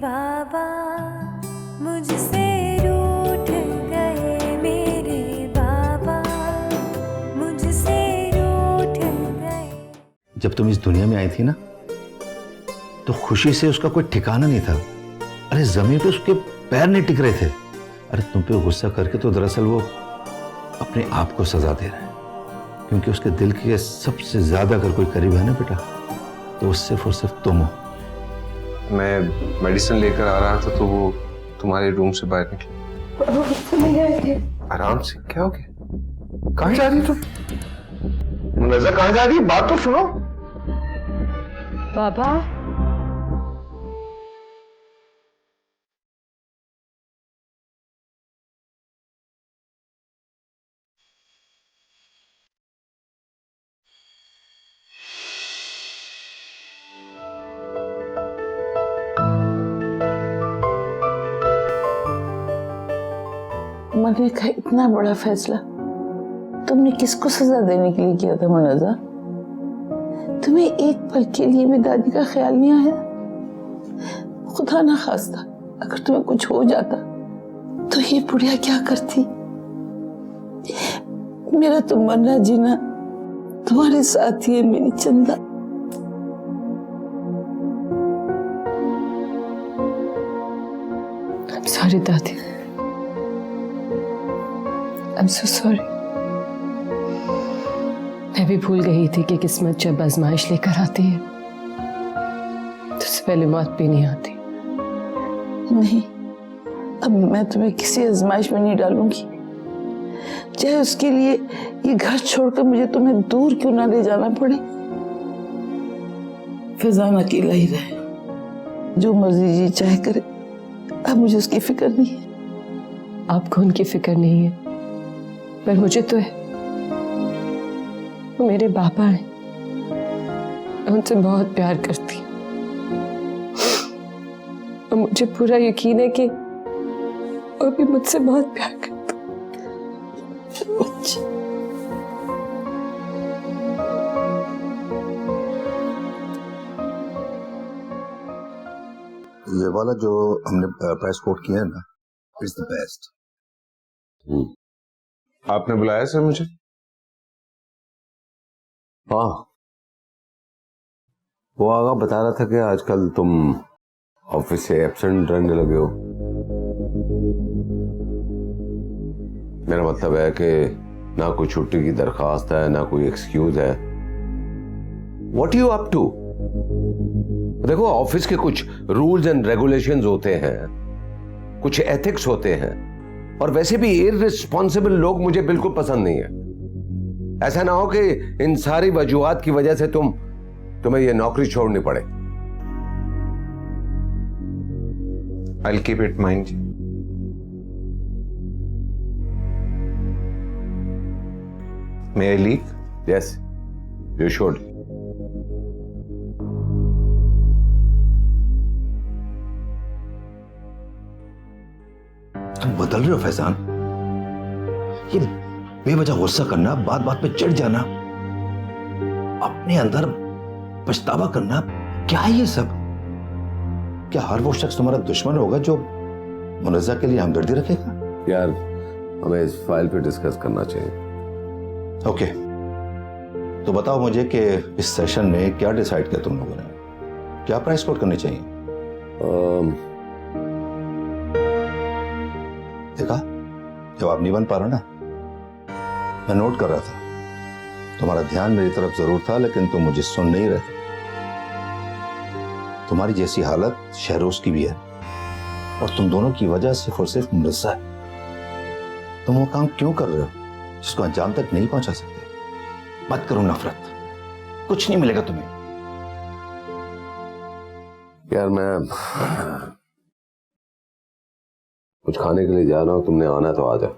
बाबा मुझसे रूठ गए, मेरे बाबा मुझसे रूठ गए। जब तुम इस दुनिया में आई थी ना तो खुशी से उसका कोई ठिकाना नहीं था। अरे जमीन पे उसके पैर नहीं टिक रहे थे। अरे तुम पे गुस्सा करके तो दरअसल वो अपने आप को सजा दे रहा है, क्योंकि उसके दिल के सबसे ज्यादा अगर कोई करीब है ना बेटा तो वो सिर्फ और सिर्फ तुम हो। मैं मेडिसिन लेकर आ रहा था तो वो तुम्हारे रूम से बाहर निकली। आराम से, क्या हो गया? कहाँ जा रही तुम? मुनज़्ज़ा कहाँ जा रही है? बात तो सुनो। बाबा मैंने कहा इतना बड़ा फैसला तुमने किसको सजा देने के लिए किया था मुनज़्ज़ा? तुम्हें एक पल के लिए भी दादी का ख्याल नहीं आया? खुदा ना खास्ता अगर तुम्हें कुछ हो जाता तो ये बुढ़िया क्या करती? मेरा तो मरना जीना तुम्हारे साथ ही है मेरी चंदा। I'm sorry दादी, I'm so sorry। मैं भी भूल गई थी कि किस्मत जब आजमाइश लेकर आती है तो उससे पहले मौत भी नहीं आती। नहीं, अब मैं तुम्हें किसी आजमाइश में नहीं डालूंगी, चाहे उसके लिए ये घर छोड़कर मुझे तुम्हें दूर क्यों ना ले जाना पड़े। फैजान अकेला ही रहे, जो मर्जी जी चाहे करे, अब मुझे उसकी फिक्र नहीं है। आपको उनकी फिक्र नहीं है पर मुझे तो है। वो मेरे पापा हैं, मैं उनसे बहुत प्यार करती हूँ और मुझे पूरा यकीन है कि वो भी मुझसे बहुत प्यार करते। ये वाला जो हमने प्राइस कोट किया है ना, इट्स द बेस्ट। आपने बुलाया सर मुझे? हाँ, वो आगा बता रहा था कि आजकल तुम ऑफिस से एब्सेंट रहने लगे हो। मेरा मतलब है कि ना कोई छुट्टी की दरखास्त है ना कोई एक्सक्यूज है। What you up to? देखो, ऑफिस के कुछ रूल्स एंड रेगुलेशंस होते हैं, कुछ एथिक्स होते हैं, और वैसे भी इररिस्पॉन्सिबल लोग मुझे बिल्कुल पसंद नहीं है। ऐसा ना हो कि इन सारी वजूहात की वजह से तुम्हें ये नौकरी छोड़नी पड़े। I'll keep it in mind. May I leave? Yes, you should. तुम बदल रहे हो फैजान। ये बेवजह गुस्सा करना, बात बात पे चिढ़ जाना, अपने अंदर पछतावा करना, क्या है ये सब? क्या हर वो शख्स तुम्हारा दुश्मन होगा जो मुनज़्ज़ा के लिए हमदर्दी रखेगा? यार, हमें इस फाइल पे डिस्कस करना चाहिए। ओके, तो बताओ मुझे कि इस सेशन में क्या डिसाइड किया तुम लोगों ने? क्या प्राइस कोट करनी चाहिए? देखा, जवाब नहीं बन पा रहा ना। मैं नोट कर रहा था, तुम्हारा ध्यान मेरी तरफ जरूर था लेकिन तुम मुझे सुन नहीं रहे थे। तुम्हारी जैसी हालत शहरोज की भी है और तुम दोनों की वजह सिर्फ और सिर्फ मुनज़्ज़ा है। तुम वो काम क्यों कर रहे हो जिसको अंजाम तक नहीं पहुंचा सकते? मत करो नफरत, कुछ नहीं मिलेगा तुम्हें। यार, मैं कुछ खाने के लिए जा रहा हूं, तुमने आना तो आ जाओ।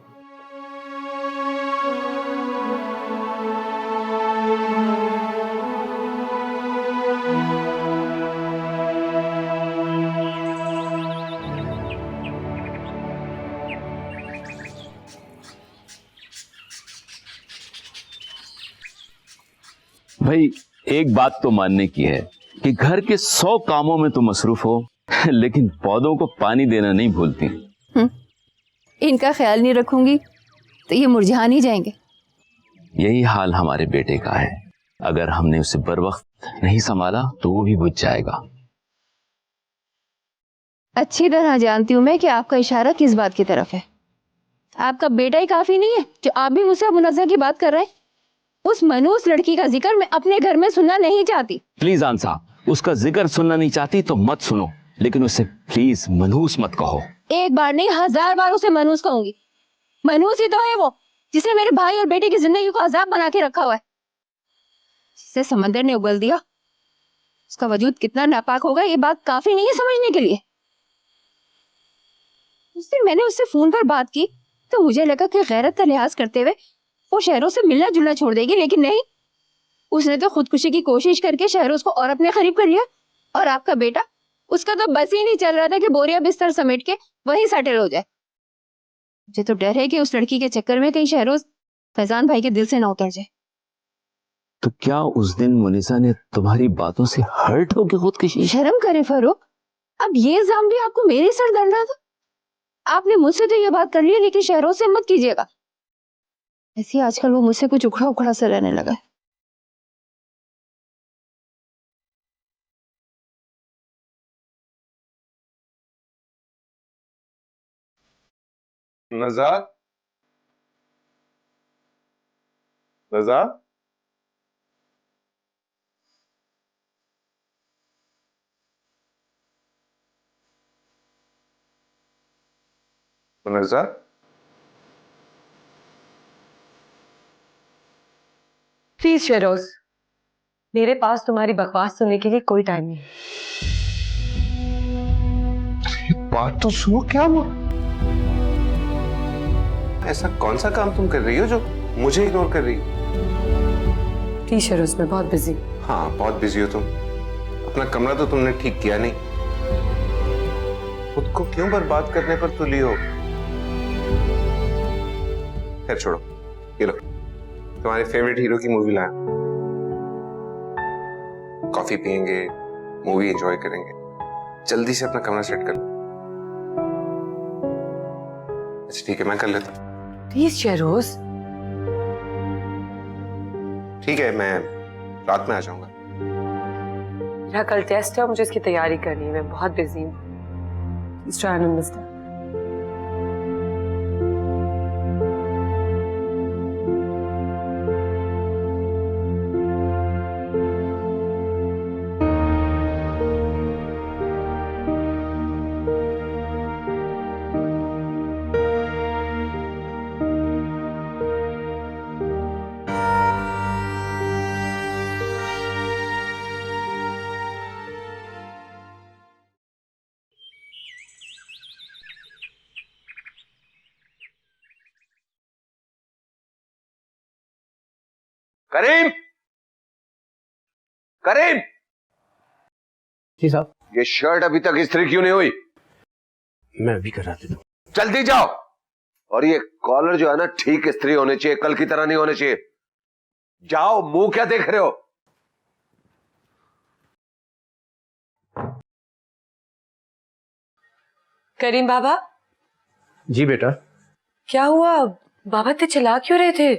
भाई, एक बात तो मानने की है कि घर के 100 कामों में तुम मसरूफ हो, लेकिन पौधों को पानी देना नहीं भूलती। इनका ख्याल नहीं रखूंगी तो ये मुरझा नहीं जाएंगे। यही हाल हमारे बेटे का है। अगर हमने उसे बर वक्त नहीं संभाला तो वो भी बुझ जाएगा। अच्छी तरह जानती हूं मैं कि आपका इशारा किस बात की तरफ है। आपका बेटा ही काफी नहीं है जो आप भी मुझसे मुनज़्ज़ा की बात कर रहे हैं। उस मनहूस लड़की का जिक्र मैं अपने घर में सुनना नहीं चाहती। प्लीज आंसा, उसका जिक्र सुनना नहीं चाहती तो मत सुनो, लेकिन उसे प्लीज मनहूस मत कहो। एक बार नहीं 1000 बार उसे मनहूस कहूंगी। मनहूस ही तो है वो जिसने मेरे भाई और बेटे की जिंदगी को अजाब बना के रखा हुआ है, जिसे समंदर ने उगल दिया। उसका वजूद कितना नापाक होगा ये बात काफी नहीं है समझने के लिए। उस दिन मैंने उससे फोन पर बात की तो मुझे लगा कि गैरत का लिहाज करते हुए वो शहरों से मिलना जुलना छोड़ देगी, लेकिन नहीं, उसने तो खुदकुशी की कोशिश करके शहरों को और अपने करीब कर लिया। और आपका बेटा, उसका तो बस ही नहीं चल रहा था कि बोरिया बिस्तर समेट के वहीं सेटल हो जाए। मुझे तो डर है कि उस लड़की के चक्कर में कहीं शहरों फैजान भाई के दिल से ना उतर जाए। तो क्या उस दिन मुनीसा ने तुम्हारी बातों से हर्ट होकर खुदकुशी? शर्म करे फारूक, अब ये इल्जाम भी आपको मेरे सर डाल रहा था। आपने मुझसे तो ये बात कर ली, लेकिन शहरों से मत कीजिएगा। ऐसे आजकल वो मुझसे कुछ उखड़ा उखड़ा सा रहने लगा है। नज़ार, नज़ार, नज़ार, प्लीज शेरोज, मेरे पास तुम्हारी बकवास सुनने के लिए कोई टाइम नहीं। बात तो सुनो, क्या हुआ? ऐसा कौन सा काम तुम कर रही हो जो मुझे इग्नोर कर रही हो? प्लीज शेरोज, मैं बहुत बिजी। हाँ, बहुत बिजी हो तुम। अपना कमरा तो तुमने ठीक किया नहीं। खुद को क्यों बर्बाद करने पर तुली हो? खैर छोड़ो, ये लो तुम्हारे फेवरेट हीरो की मूवी लाया। कॉफी पियेंगे, मूवी एंजॉय करेंगे। जल्दी से अपना कमरा सेट कर लो। अच्छा ठीक है, मैं कर लेता हूँ। प्लीज शेरोज। ठीक है, मैं रात में आ जाऊंगा। मेरा कल टेस्ट है, मुझे इसकी तैयारी करनी है, मैं बहुत बिजी हूँ। Please try and understand. Karim, Karim, जी साहब। ये शर्ट अभी तक इस्त्री क्यों नहीं हुई? मैं अभी करा देता हूँ। जल्दी जाओ। और ये कॉलर जो है ना, ठीक इस्त्री होने चाहिए, कल की तरह नहीं होने चाहिए। जाओ, मुंह क्या देख रहे हो? करीम बाबा। जी बेटा। क्या हुआ, बाबा इतने चिल्ला क्यों रहे थे?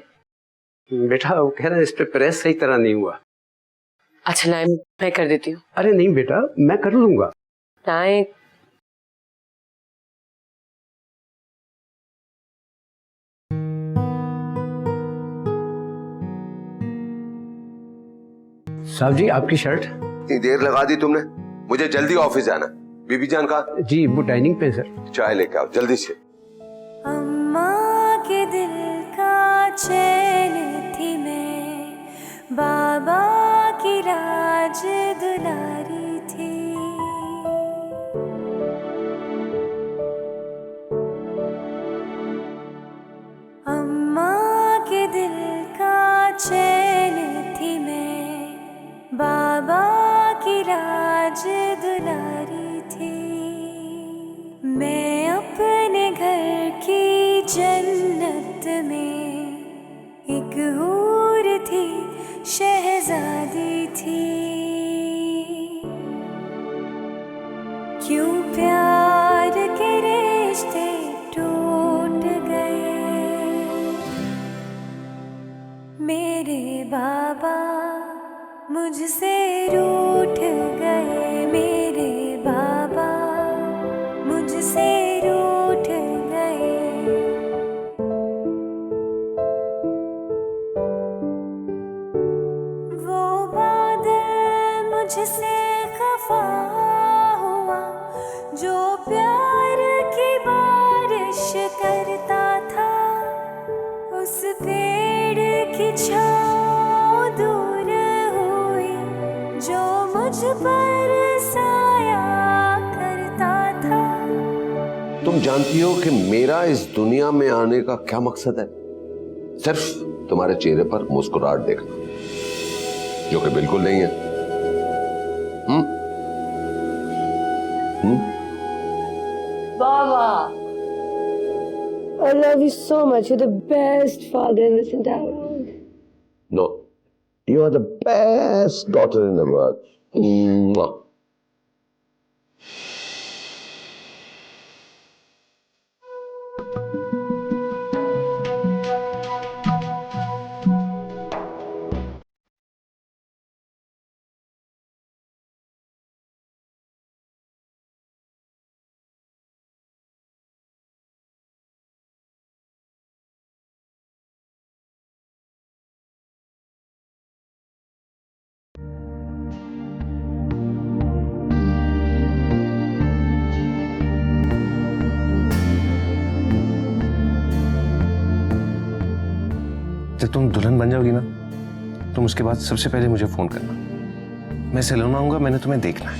बेटा वो कह रहा है इस पे प्रेस सही तरह नहीं हुआ। अच्छा लाए, मैं कर देती हूँ। अरे नहीं बेटा, मैं कर लूंगा। लाए। साहब जी आपकी शर्ट। इतनी देर लगा दी तुमने, मुझे जल्दी ऑफिस जाना। बीबी जान का? जी वो डाइनिंग पे सर। चाय लेके आओ जल्दी से। अम्मा के दिल का चैन थी मैं, बाबा की राज दुलारी थी। अम्मा के दिल का चैन थी मैं, बाबा की राज दुलारी थी। मैं अपने घर की जन्नत में एक हूर थी, शहजादी थी। मुझसे रूठ गए मेरे बाबा, मुझसे रूठ गए। वो बादल मुझसे खफा हुआ जो प्यार की बारिश करता था, उस पेड़ की छाँव दूर हुई जो मुझ पर साया करता था। तुम जानती हो कि मेरा इस दुनिया में आने का क्या मकसद है? सिर्फ तुम्हारे चेहरे पर मुस्कुराहट देखना, जो कि बिल्कुल नहीं है। Baba, I love you so much. You're the best father in this entire world. No, you are the best daughter in the world. Mwah. जब तुम दुल्हन बन जाओगी ना, तुम उसके बाद सबसे पहले मुझे फोन करना। मैं सैलून आऊंगा, मैंने तुम्हें देखना है।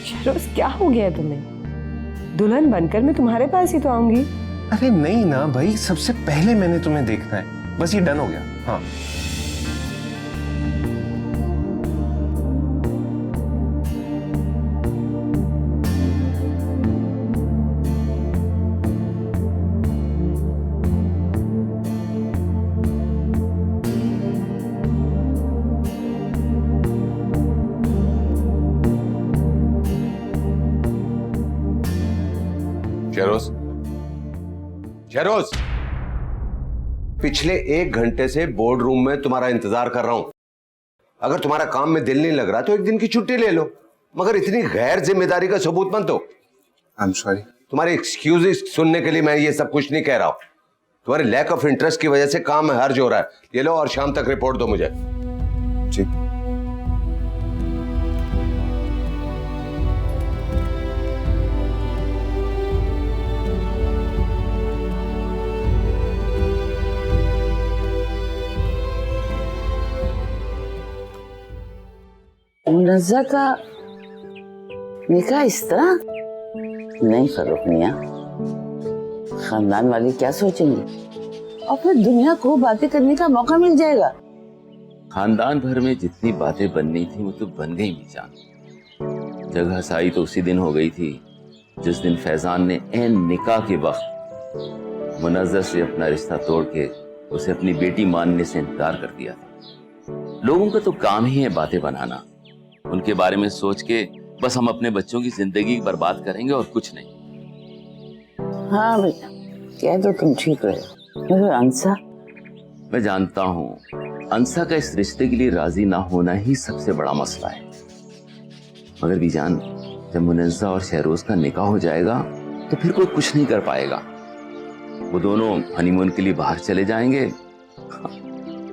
शहरोज, क्या हो गया तुम्हें? दुल्हन बनकर मैं तुम्हारे पास ही तो आऊंगी। अरे नहीं ना भाई, सबसे पहले मैंने तुम्हें देखना है, बस ये डन हो गया। हाँ, शहरोज, शहरोज, पिछले 1 घंटे से बोर्ड रूम में तुम्हारा इंतजार कर रहा हूं। अगर तुम्हारा काम में दिल नहीं लग रहा तो 1 दिन की छुट्टी ले लो, मगर इतनी गैर जिम्मेदारी का सबूत मत दो। I am sorry. तुम्हारे एक्सक्यूजेस सुनने के लिए मैं ये सब कुछ नहीं कह रहा हूं। तुम्हारे लैक ऑफ इंटरेस्ट की वजह से काम में हर्ज हो रहा है। ये लो और शाम तक रिपोर्ट दो मुझे। जी। मुनज़्ज़ा का निकाह इस तरह नहीं फरूख मियां, खानदान वाले क्या सोचेंगे और फिर दुनिया को बातें करने का मौका मिल जाएगा। खानदान भर में जितनी बातें बननी थी वो तो बन गई मीजान। जगह साई तो उसी दिन हो गई थी जिस दिन फैजान ने ऐन निकाह के वक्त मुनज़्ज़ा से अपना रिश्ता तोड़ के उसे अपनी बेटी मानने से इनकार कर दिया था। लोगों का तो काम ही है बातें बनाना। उनके बारे में सोच के बस हम अपने बच्चों की जिंदगी बर्बाद करेंगे और कुछ नहीं। हाँ बेटा, कह तो तुम ठीक रहे, मगर अंसा। मैं जानता हूँ अंसा का इस रिश्ते के लिए राजी ना होना ही सबसे बड़ा मसला है, मगर बीजान जब मुनज़्ज़ा और शहरोज का निकाह हो जाएगा तो फिर कोई कुछ नहीं कर पाएगा। वो दोनों हनीमून के लिए बाहर चले जाएंगे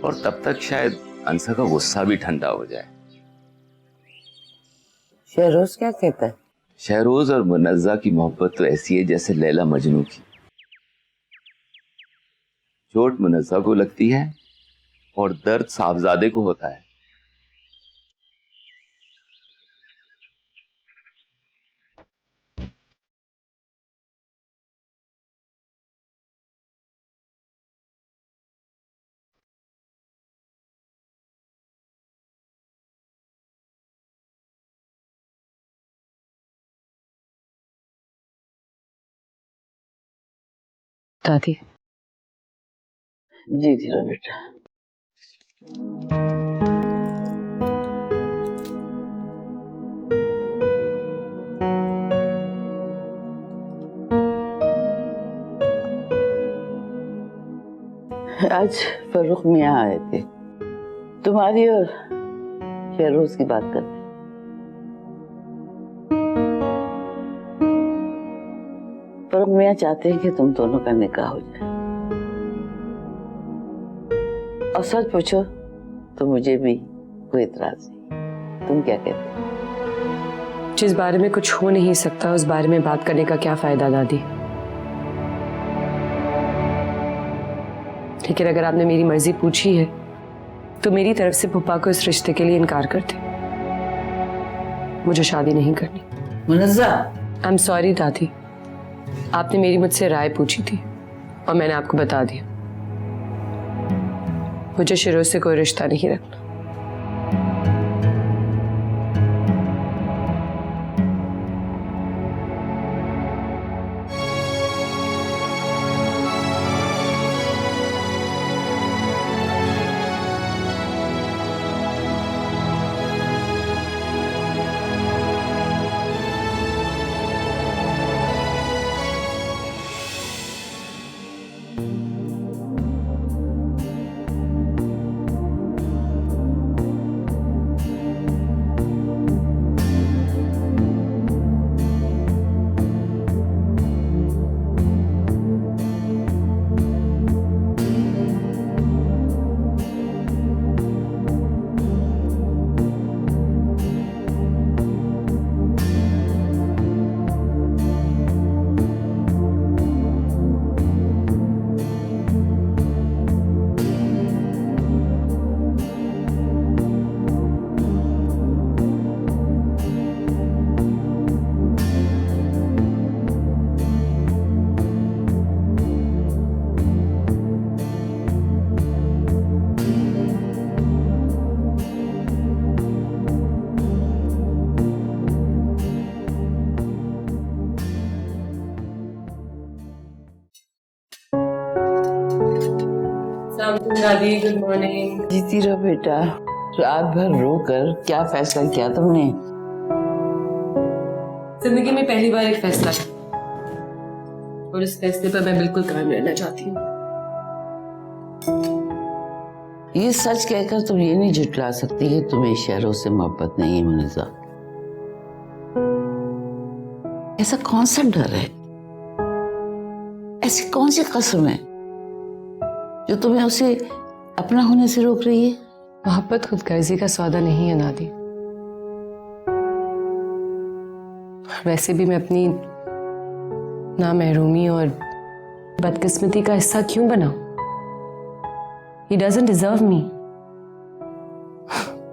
और तब तक शायद अंसा का गुस्सा भी ठंडा हो जाए। शहरोज क्या कहता है? शहरोज और मुनज़्ज़ा की मोहब्बत तो ऐसी है जैसे लैला मजनू की। चोट मुनज़्ज़ा को लगती है और दर्द साहबजादे को होता है। दादी। जी जी बेटा। आज फरूख मियाँ आए थे, तुम्हारी और शहरोज की बात करते हैं। पर मियाँ चाहते हैं कि तुम दोनों का निकाह हो जाए। और सच पूछो तो मुझे भी कोई इतराज नहीं। तुम क्या कहते हो? जिस बारे में कुछ हो नहीं सकता उस बारे में बात करने का क्या फायदा दादी। लेकिन अगर आपने मेरी मर्जी पूछी है तो मेरी तरफ से पुप्पा को इस रिश्ते के लिए इनकार कर दे। मुझे शादी नहीं करनी। मुनज़्ज़ा, आई एम सॉरी दादी, आपने मेरी मुझसे राय पूछी थी और मैंने आपको बता दिया। मुझे शिरोज से कोई रिश्ता नहीं रखना। दादी गुड मॉर्निंग। जीती रहो बेटा। रात भर रो कर क्या फैसला किया तुमने? जिंदगी में पहली बार एक फैसला और इस फैसले पर मैं बिल्कुल कायम रहना चाहती हूँ। ये सच कहकर तुम ये नहीं झुठला सकती कि तुम्हें शहरों से मोहब्बत नहीं है मुनज़्ज़ा। ऐसा कौन सा डर है, ऐसी कौन सी कसम है जो तुम्हें उसे अपना होने से रोक रही है? मोहब्बत खुदगर्जी का सौदा नहीं है दादी। वैसे भी मैं अपनी नामहरूमी और बदकिस्मती का हिस्सा क्यों बनाऊं? He doesn't deserve me।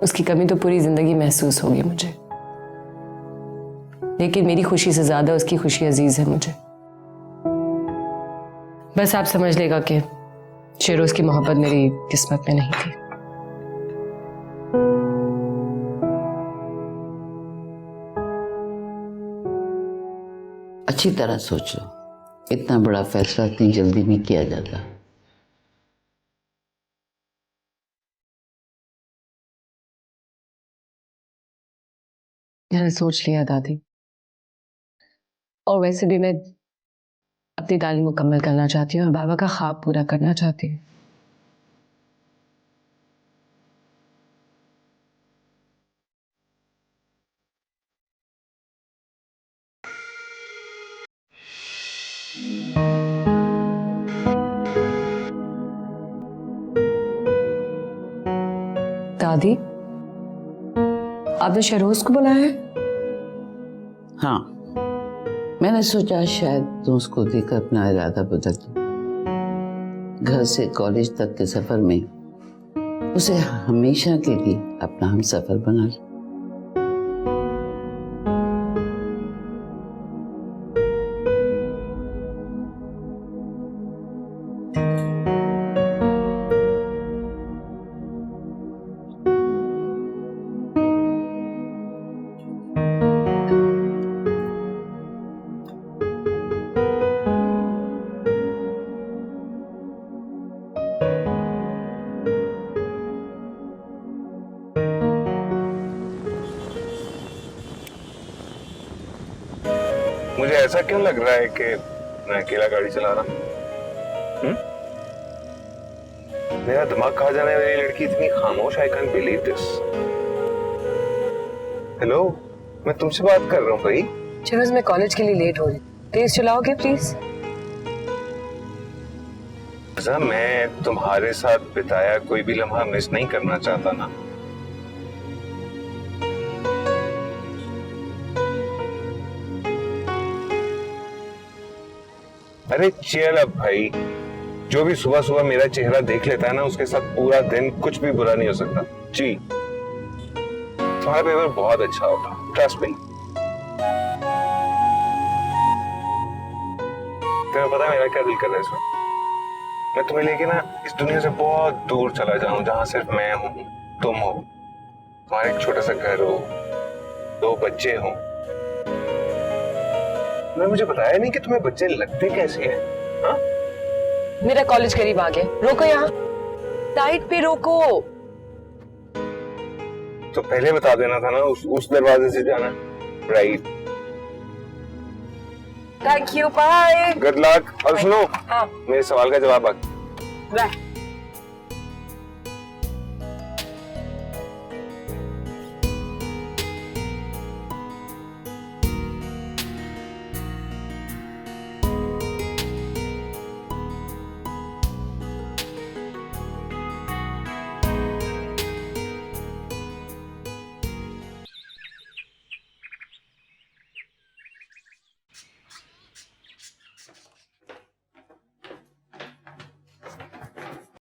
उसकी कमी तो पूरी जिंदगी महसूस होगी मुझे, लेकिन मेरी खुशी से ज्यादा उसकी खुशी अजीज है मुझे। बस आप समझ लेगा कि शेरोज की मोहब्बत मेरी किस्मत में नहीं थी। अच्छी तरह सोचो, इतना बड़ा फैसला इतनी जल्दी नहीं किया जाता। मैंने सोच लिया दादी, और वैसे भी मैं अपनी तालीम मुकम्मल करना चाहती हूँ और बाबा का ख्वाब पूरा करना चाहती हूँ। दादी, आपने शहरोज को बुलाया है? हाँ, मैंने सोचा शायद तुम उसको देखकर अपना इरादा बदल दो। घर से कॉलेज तक के सफर में उसे हमेशा के लिए अपना हम सफर बना लो। मुझे ऐसा क्यों लग रहा है कि मैं अकेला गाड़ी चला रहा हूँ? मेरा दिमाग खा जाने वाली लड़की इतनी खामोश, I can believe this. Hello, मैं तुमसे बात कर रहा हूँ भाई। चलो मैं कॉलेज के लिए लेट हो रही, तेज चलाओगे प्लीज। मैं तुम्हारे साथ बिताया कोई भी लम्हा मिस नहीं करना चाहता ना। अरे चल अब भाई, जो भी सुबह सुबह मेरा चेहरा देख लेता है ना, उसके साथ पूरा दिन कुछ भी बुरा नहीं हो सकता। जी, तुम्हारा पेपर बहुत अच्छा होगा, ट्रस्ट मी। तुम्हें पता है मेरा क्या दिल कर रहा है इसमें? मैं तुम्हें लेके ना इस दुनिया से बहुत दूर चला जाऊं, जहां सिर्फ मैं हूं, तुम हो, तुम्हारा एक छोटा सा घर हो, 2 बच्चे हो। तुमने मुझे बताया नहीं कि तुम्हें बच्चे लगते कैसे हैं? हाँ? मेरा कॉलेज करीब आ गया, रोको यहाँ, साइड पे रोको। तो पहले बता देना था ना, उस दरवाजे से जाना। Right, thank you, bye, good luck. और सुनो, हाँ, मेरे सवाल का जवाब बाकी। बाय।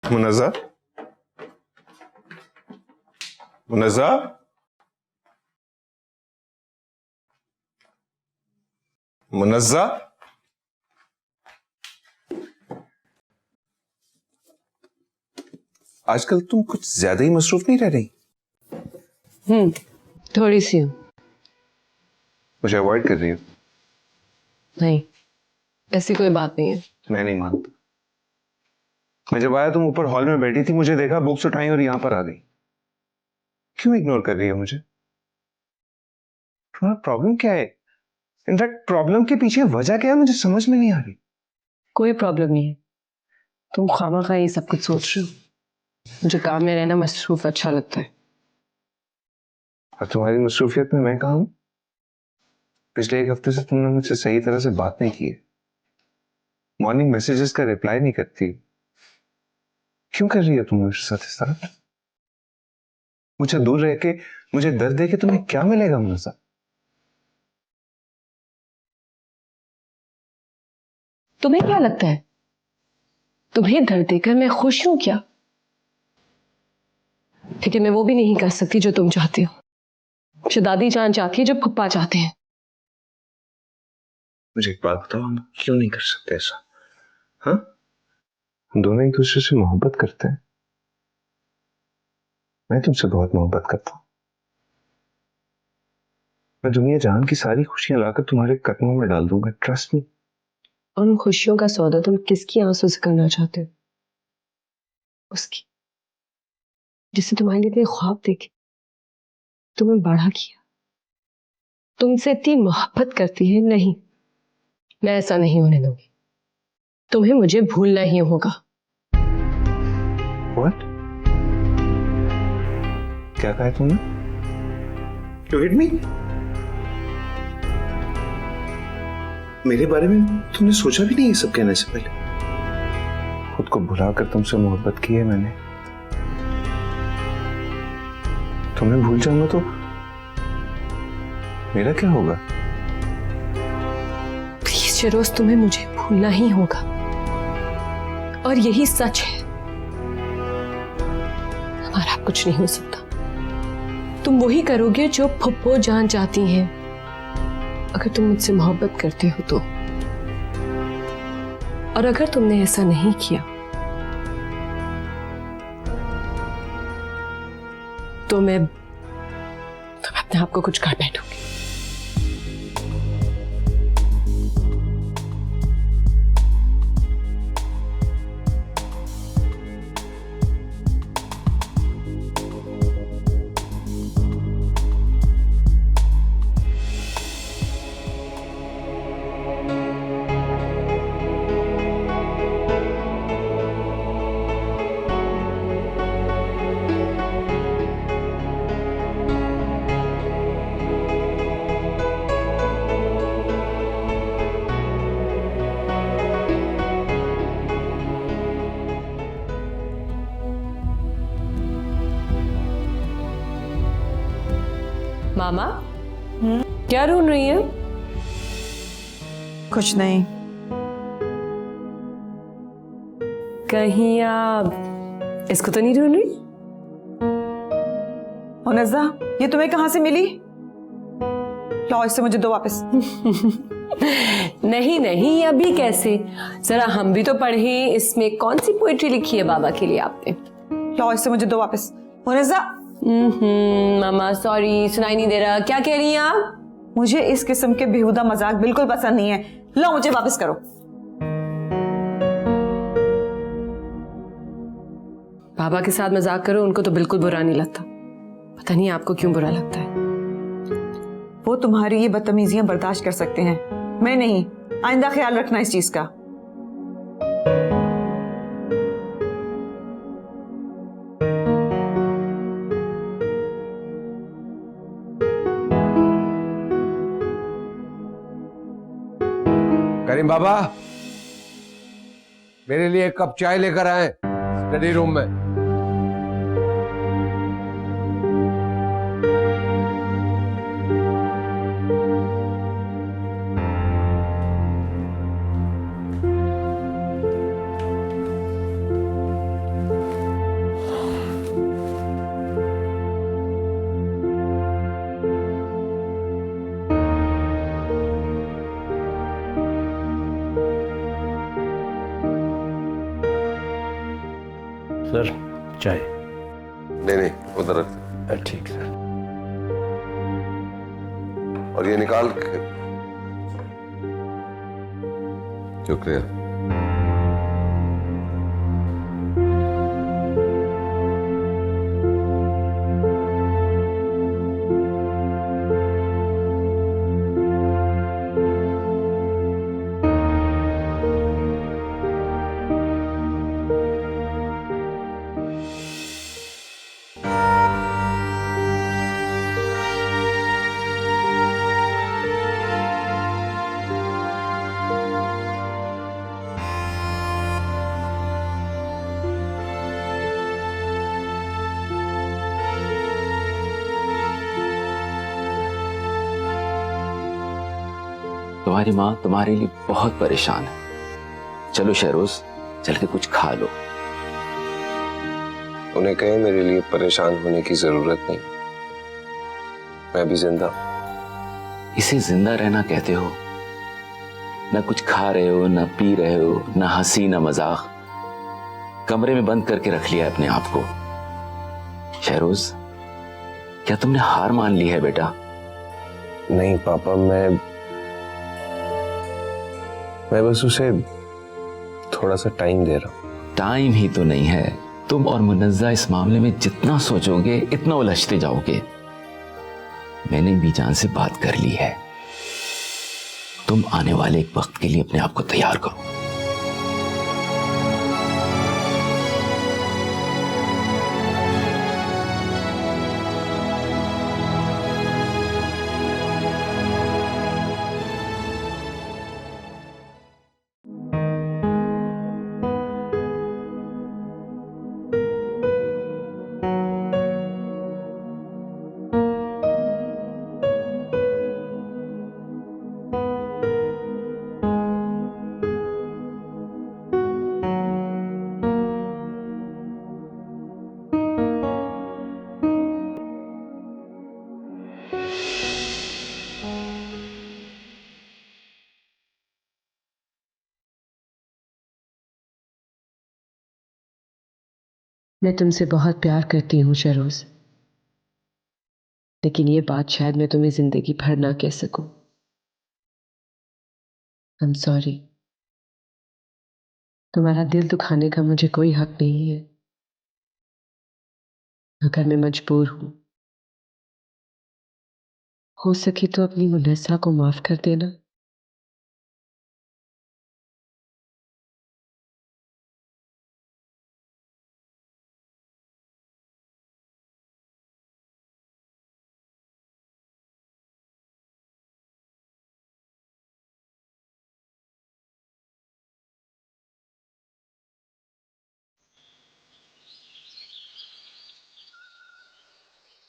मुनज़्ज़ा, मुनज़्ज़ा, मुनज़्ज़ा, आजकल तुम कुछ ज्यादा ही मसरूफ नहीं रह रही? थोड़ी सी हूँ। मुझे अवॉइड कर रही हो? नहीं, ऐसी कोई बात नहीं है। मैं नहीं मानता। मैं जब आया तुम ऊपर हॉल में बैठी थी, मुझे देखा, बुक्स उठाई और यहां पर आ गई। क्यों इग्नोर कर रही हो मुझे? तुम्हारा प्रॉब्लम क्या है? इनफैक्ट प्रॉब्लम के पीछे वजह क्या है, मुझे समझ में नहीं आ रही। कोई प्रॉब्लम नहीं है, तुम खामखा ये सब कुछ सोच रहे हो। मुझे काम में रहना मसरूफ अच्छा लगता है। और तुम्हारी मसरूफियत में मैं कहाँ हूं? पिछले 1 हफ्ते से तुमने मुझसे सही तरह से बात नहीं की है। मॉर्निंग मैसेजेस का रिप्लाई नहीं करती। क्यों कर रही हो तुम मेरे साथ इस तरह? मुझे दूर रह के, मुझे दर्द दे के तुम्हें क्या मिलेगा मुनज़्ज़ा? तुम्हें क्या लगता है, तुम्हें दर्द देकर मैं खुश हूं क्या? लेकिन मैं वो भी नहीं कर सकती जो तुम चाहते हो, जो दादी जान चाहती है, जो पप्पा चाहते हैं। मुझे एक बात बताओ, हम क्यों नहीं कर सकते ऐसा? हाँ, हम दोनों एक दूसरे से मोहब्बत करते हैं। मैं तुमसे बहुत मोहब्बत करता हूं। मैं दुनिया जहान की सारी खुशियां लाकर तुम्हारे कदमों में डाल दूंगा, ट्रस्ट मी। उन खुशियों का सौदा तुम किसकी आंसू से करना चाहते हो? उसकी जिससे तुम्हारे लिए ख्वाब देखे, तुम्हें बड़ा किया, तुमसे इतनी मोहब्बत करती है। नहीं, मैं ऐसा नहीं होने दूंगी। तुम्हें मुझे भूलना ही होगा। What? क्या कहा तुमने? You hit me? मेरे बारे में तुमने सोचा भी नहीं ये सब कहने से पहले? खुद को भुलाकर तुमसे मोहब्बत की है मैंने। तुम्हें भूल जाऊंगा तो मेरा क्या होगा? प्लीज फिरोज, तुम्हें मुझे भूलना ही होगा, और यही सच है। हमारा कुछ नहीं हो सकता। तुम वही करोगे जो फुप्पो जान चाहती हैं, अगर तुम मुझसे मोहब्बत करते हो तो। और अगर तुमने ऐसा नहीं किया तो मैं अपने आप को कुछ कर बैठूंगी। मामा क्या ढूंढ रही है? कुछ नहीं। कहीं आप इसको तो नहीं ढूंढ रही? मुनज़्ज़ा, ये तुम्हें कहाँ से मिली? लाओ इससे मुझे दो वापस। नहीं नहीं, अभी कैसे? जरा हम भी तो पढ़ें, इसमें कौन सी पोइट्री लिखी है बाबा के लिए आपने? लाओ इससे मुझे दो वापस। मुनज़्ज़ा, मामा सॉरी, सुनाई नहीं दे रहा। क्या कह रही हैं आप? मुझे इस किस्म के बेहुदा मजाक बिल्कुल पसंद नहीं है। लो मुझे वापस करो। बाबा के साथ मजाक करो, उनको तो बिल्कुल बुरा नहीं लगता। पता नहीं आपको क्यों बुरा लगता है। वो तुम्हारी ये बदतमीजियां बर्दाश्त कर सकते हैं, मैं नहीं। आइंदा ख्याल रखना इस चीज का। करीम बाबा, मेरे लिए एक कप चाय लेकर आए स्टडी रूम में। सर चाय। नहीं नहीं, उधर रख दे। ठीक सर। और ये निकाल के। शुक्रिया। तुम्हारी माँ तुम्हारे लिए बहुत परेशान है। चलो शहरोज, चल के कुछ खा लो। उन्हें कहे मेरे लिए परेशान होने की जरूरत नहीं, मैं भी जिंदा। इसे जिंदा रहना कहते हो? ना कुछ खा रहे हो, ना पी रहे हो, ना हंसी ना मजाक। कमरे में बंद करके रख लिया है अपने आप को। शहरोज, क्या तुमने हार मान ली है बेटा? नहीं पापा, मैं बस उसे थोड़ा सा टाइम दे रहा हूं। टाइम ही तो नहीं है। तुम और मुनज़्ज़ा इस मामले में जितना सोचोगे इतना उलझते जाओगे। मैंने बीजान से बात कर ली है। तुम आने वाले एक वक्त के लिए अपने आप को तैयार करो। मैं तुमसे बहुत प्यार करती हूँ शहरोज, लेकिन ये बात शायद मैं तुम्हें जिंदगी भर ना कह सकूं। I am sorry. तुम्हारा दिल दुखाने का मुझे कोई हक नहीं है, अगर मैं मजबूर हूं। हो सके तो अपनी मुनस्सा को माफ कर देना।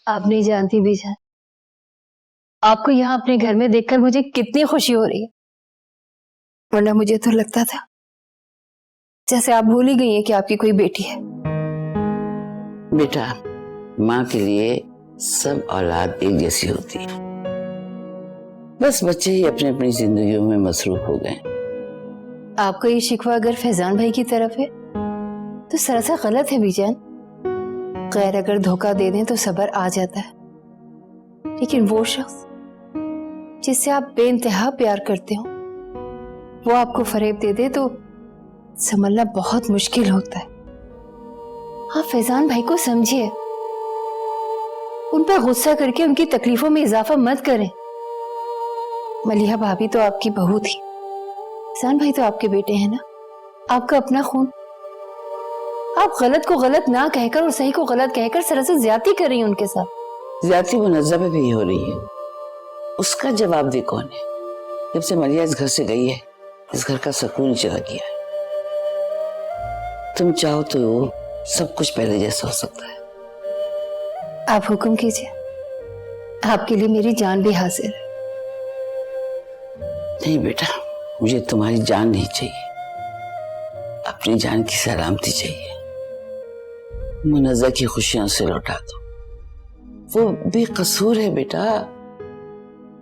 आप नहीं जानती बीजा, आपको यहाँ अपने घर में देखकर मुझे कितनी खुशी हो रही है, वरना मुझे तो लगता था जैसे आप भूल ही गई हैं कि आपकी कोई बेटी है। बेटा, माँ के लिए सब औलाद एक जैसी होती है, बस बच्चे ही अपनी अपनी जिंदगियों में मसरूफ हो गए। आपका ये शिकवा अगर फैजान भाई की तरफ है तो सरासर गलत है बीजान। गैर अगर धोखा दे दें तो सब्र आ जाता है, लेकिन वो शख्स जिससे आप बेइंतहा प्यार करते हो वो आपको फरेब दे दे तो संभलना बहुत मुश्किल होता है। आप फैजान भाई को समझिए, उन पर गुस्सा करके उनकी तकलीफों में इजाफा मत करें। मलिहा भाभी तो आपकी बहू थी, फैजान भाई तो आपके बेटे हैं ना, आपका अपना खून। आप गलत को गलत ना कहकर और सही को गलत कहकर सरासर ज्यादती कर रही हैं उनके साथ। ज्यादती मुनज़्ज़ा पे भी हो रही है, उसका जवाब दे कौन है? जब से मलिया इस घर से गई है, इस घर का सुकून चला गया है। तुम चाहो तो सब कुछ पहले जैसा हो सकता है। आप हुक्म कीजिए, आपके लिए मेरी जान भी हाजिर है। नहीं बेटा, मुझे तुम्हारी जान नहीं चाहिए, अपनी जान की सलामती चाहिए। मुनज़्ज़ा की खुशियां से लौटा दो, वो बेकसूर है बेटा।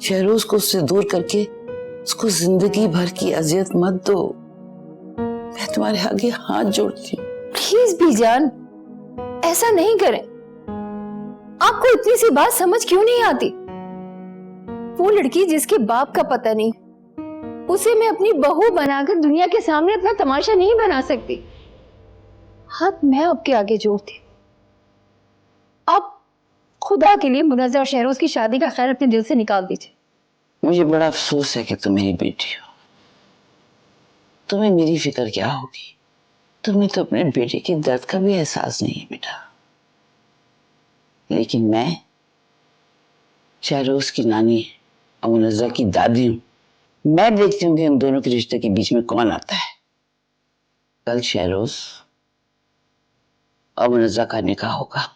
शहरोज को उससे दूर करके उसको जिंदगी भर की अजियत मत दो। मैं तुम्हारे आगे हाथ जोड़ती हूँ। प्लीज बीजान, ऐसा नहीं करें। आपको इतनी सी बात समझ क्यों नहीं आती? वो लड़की जिसके बाप का पता नहीं, उसे मैं अपनी बहू बनाकर दुनिया के सामने अपना तमाशा नहीं बना सकती। हाथ मैं आपके आगे जोड़ती। आप खुदा के लिए मुनज़्ज़ा और शहरोज की शादी का ख्याल अपने दिल से निकाल दीजिए। मुझे बड़ा अफसोस है कि तुम मेरी बेटी हो। तुम्हें मेरी फिक्र क्या होगी? तुम्हें तो अपने बेटे के दर्द का भी एहसास नहीं है बेटा। लेकिन मैं शहरोज की नानी और मुनज़्ज़ा की दादी हूँ। मैं देखती हूँ कि उन दोनों के रिश्ते के बीच में कौन आता है। कल शहरोज और मुनज़्ज़ा का निकाह होगा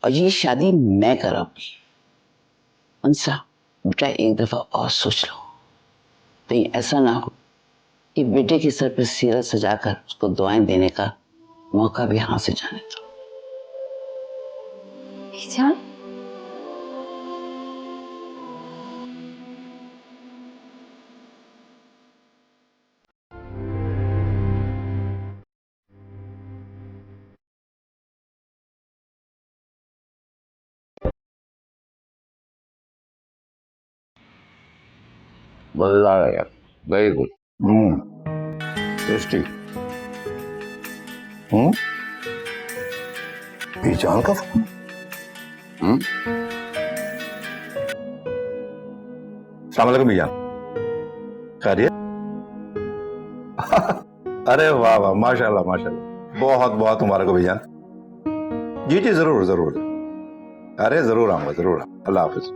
और ये शादी मैं कराऊंगी। उनसा बेटा एक दफा और सोच लो, कहीं ऐसा ना हो कि बेटे के सर पर सीरा सजाकर उसको दुआएं देने का मौका भी हाथ से जाने दो। जान, मजेदार है यार, वेरी गुड। टेस्टी। बीजान का फोन? अस्सलाम वालेकुम बीजान, खैरियत? अरे वाह वाह, माशाल्लाह माशाल्लाह, बहुत बहुत मुबारक हो बीजान। जी जी जरूर जरूर, अरे जरूर आऊंगा जरूर। अल्लाह हाफिज।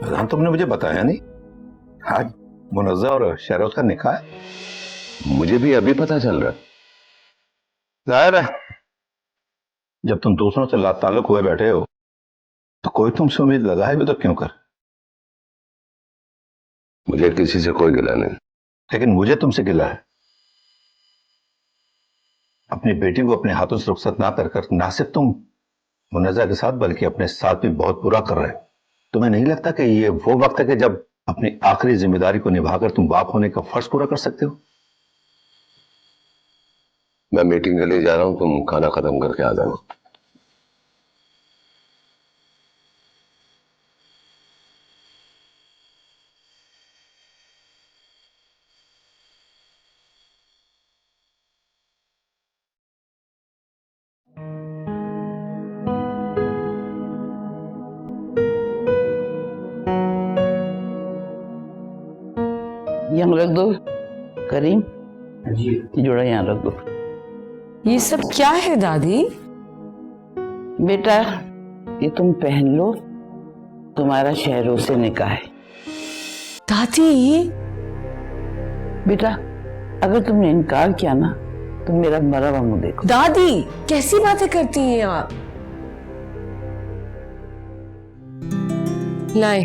फैजान, तुमने मुझे बताया नहीं, आज मुनज़्ज़ा और शहरोज का निकाह है? मुझे भी अभी पता चल रहा है। जाहिर है, जब तुम दूसरों से लाताल्लुक हुए बैठे हो तो कोई तुमसे उम्मीद लगाए भी तो क्यों कर। मुझे किसी से कोई गिला नहीं, लेकिन मुझे तुमसे गिला है। अपनी बेटी को अपने हाथों से रुखसत ना कर ना सिर्फ तुम मुनज़्ज़ा के साथ बल्कि अपने साथ भी बहुत बुरा कर रहे हो। तुम्हें नहीं लगता कि ये वो वक्त है कि जब अपनी आखिरी जिम्मेदारी को निभाकर तुम बाप होने का फर्ज पूरा कर सकते हो? मैं मीटिंग के लिए जा रहा हूं, तुम खाना खत्म करके आ जाना। यहाँ रख दो करीम, जोड़ा यहाँ रख दो। ये सब क्या है दादी? बेटा ये तुम पहन लो, तुम्हारा शहरोज से निकाह है। दादी, बेटा अगर तुमने इनकार किया ना तो मेरा मरा हुआ मुंह देखो। दादी कैसी बातें करती हैं आप? लाए